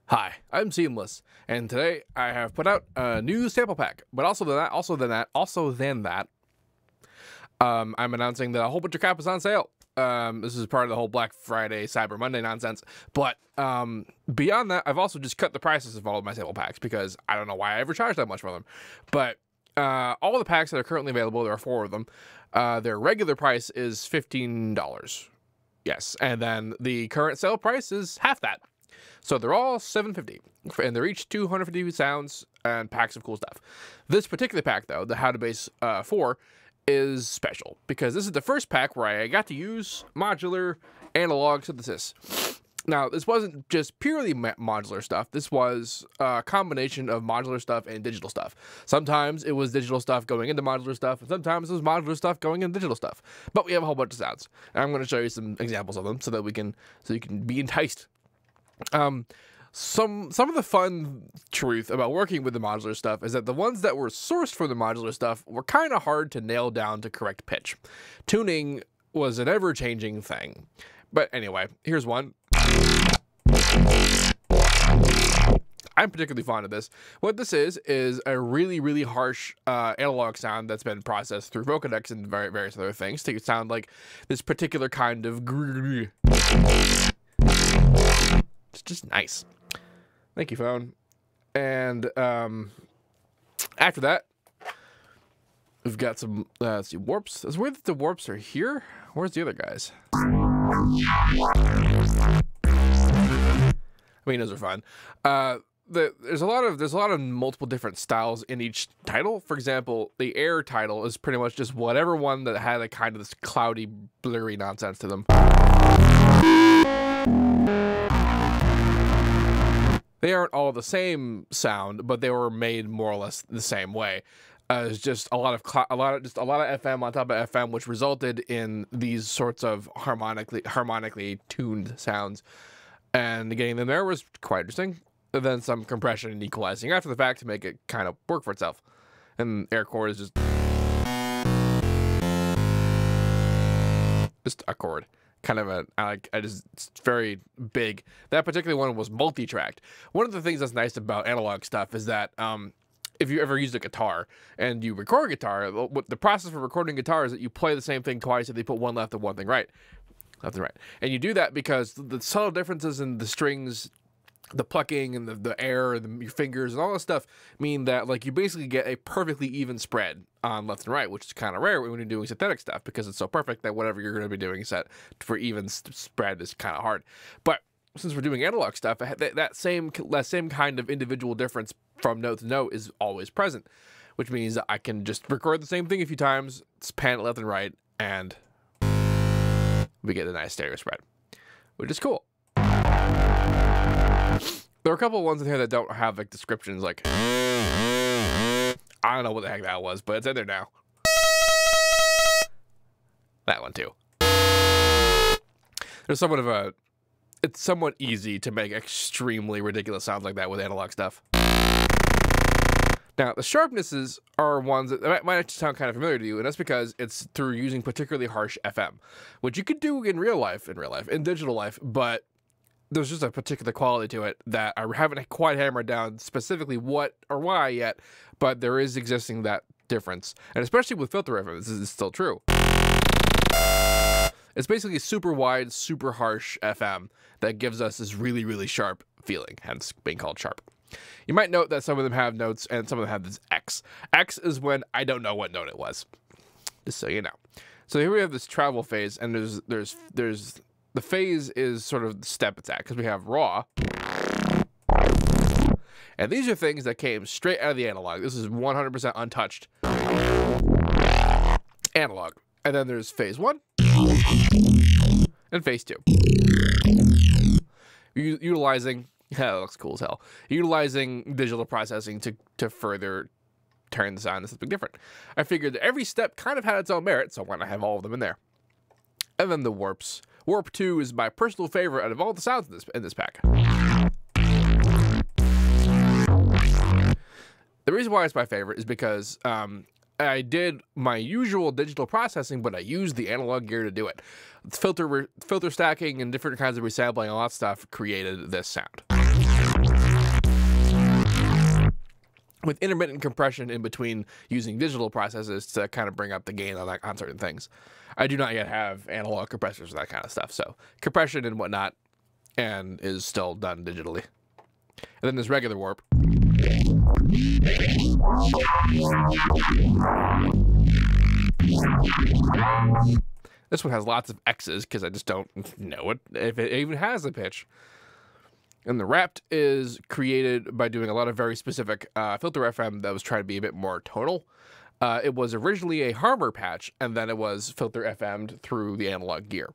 Hi, I'm Seamless, and today I have put out a new sample pack. But also than that, I'm announcing that a whole bunch of crap is on sale. This is part of the whole Black Friday, Cyber Monday nonsense. But beyond that, I've also just cut the prices of all of my sample packs because I don't know why I ever charged that much for them. But all the packs that are currently available, there are 4 of them. Their regular price is $15. Yes, and then the current sale price is half that. So they're all $7.50, and they're each 250 sounds and packs of cool stuff. This particular pack, though, the How to Bass 4, is special because this is the first pack where I got to use modular analog synthesis. Now, this wasn't just purely modular stuff. This was a combination of modular stuff and digital stuff. Sometimes it was digital stuff going into modular stuff, and sometimes it was modular stuff going into digital stuff. But we have a whole bunch of sounds, and I'm going to show you some examples of them so that you can be enticed. Some of the fun truth about working with the modular stuff is that the ones that were sourced for the modular stuff were kind of hard to nail down to correct pitch. Tuning was an ever-changing thing. But anyway, here's one. I'm particularly fond of this. What this is a really, really harsh analog sound that's been processed through vocodecs and various other things to sound like this particular kind of it's just nice. Thank you, phone. And after that, we've got some let's see, warps. It's weird that the warps are here. Where's the other guys? I mean, those are fun. There's a lot of multiple different styles in each title. For example, the Air title is pretty much just whatever one that had a kind of this cloudy, blurry nonsense to them. They aren't all the same sound, but they were made more or less the same way. It's just a lot of FM on top of FM, which resulted in these sorts of harmonically tuned sounds. And getting them there was quite interesting. And then some compression and equalizing after the fact to make it kind of work for itself. And Air chord is just a chord. Kind of it's very big. That particular one was multi-tracked. One of the things that's nice about analog stuff is that if you ever used a guitar and you record guitar, the process for recording guitar is that you play the same thing twice and they put one left and one thing right. Left and right. And you do that because the subtle differences in the strings, the plucking and the air and your fingers and all that stuff mean that like you basically get a perfectly even spread on left and right, which is kind of rare when you're doing synthetic stuff because it's so perfect that whatever you're going to be doing set for even spread is kind of hard. But since we're doing analog stuff, that same kind of individual difference from note to note is always present, which means that I can just record the same thing a few times, pan it left and right, and we get a nice stereo spread, which is cool. There are a couple of ones in here that don't have like descriptions, like I don't know what the heck that was, but it's in there now. That one too. There's it's somewhat easy to make extremely ridiculous sounds like that with analog stuff. Now, the sharpnesses are ones that might actually sound kind of familiar to you, and that's because it's through using particularly harsh FM, which you could do in digital life, but there's just a particular quality to it that I haven't quite hammered down specifically what or why yet, but there is existing that difference. And especially with filter FM, this is still true. It's basically super wide, super harsh FM that gives us this really, really sharp feeling, hence being called sharp. You might note that some of them have notes and some of them have this X. X is when I don't know what note it was, just so you know. So here we have this travel phase, and there's the phase is sort of the step it's at, because we have raw. And these are things that came straight out of the analog. This is 100% untouched analog. And then there's phase 1 and phase 2. Utilizing, yeah, that looks cool as hell. Utilizing digital processing to further turn the sound into something different. I figured that every step kind of had its own merit, so why not have all of them in there? And then the warps. Warp 2 is my personal favorite out of all the sounds in this pack. The reason why it's my favorite is because I did my usual digital processing, but I used the analog gear to do it. Filter stacking and different kinds of resampling, all that stuff created this sound. with intermittent compression in between using digital processes to kind of bring up the gain on certain things. I do not yet have analog compressors or that kind of stuff, so compression and whatnot and is still done digitally. And then there's regular warp. This one has lots of X's because I just don't know if it even has a pitch. And the wrapped is created by doing a lot of very specific filter FM that was trying to be a bit more tonal. It was originally a Harmer patch, and then it was filter FM'd through the analog gear.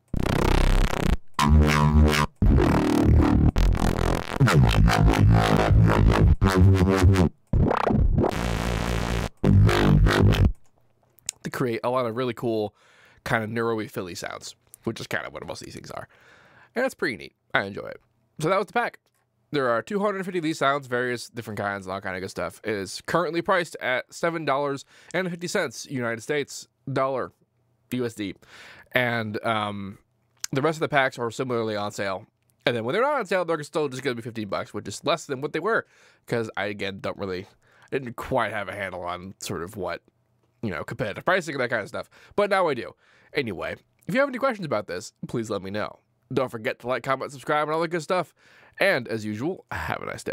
To create a lot of really cool kind of neuro-y Philly sounds, which is kind of what most of these things are. And it's pretty neat. I enjoy it. So that was the pack. There are 250 of these sounds, various different kinds, and all kind of good stuff. It is currently priced at $7.50 United States dollar USD. And the rest of the packs are similarly on sale. And then when they're not on sale, they're still just going to be $15, which is less than what they were. Because I, again, didn't quite have a handle on sort of what, competitive pricing and that kind of stuff. But now I do. Anyway, if you have any questions about this, please let me know. Don't forget to like, comment, subscribe, and all that good stuff. And as usual, have a nice day.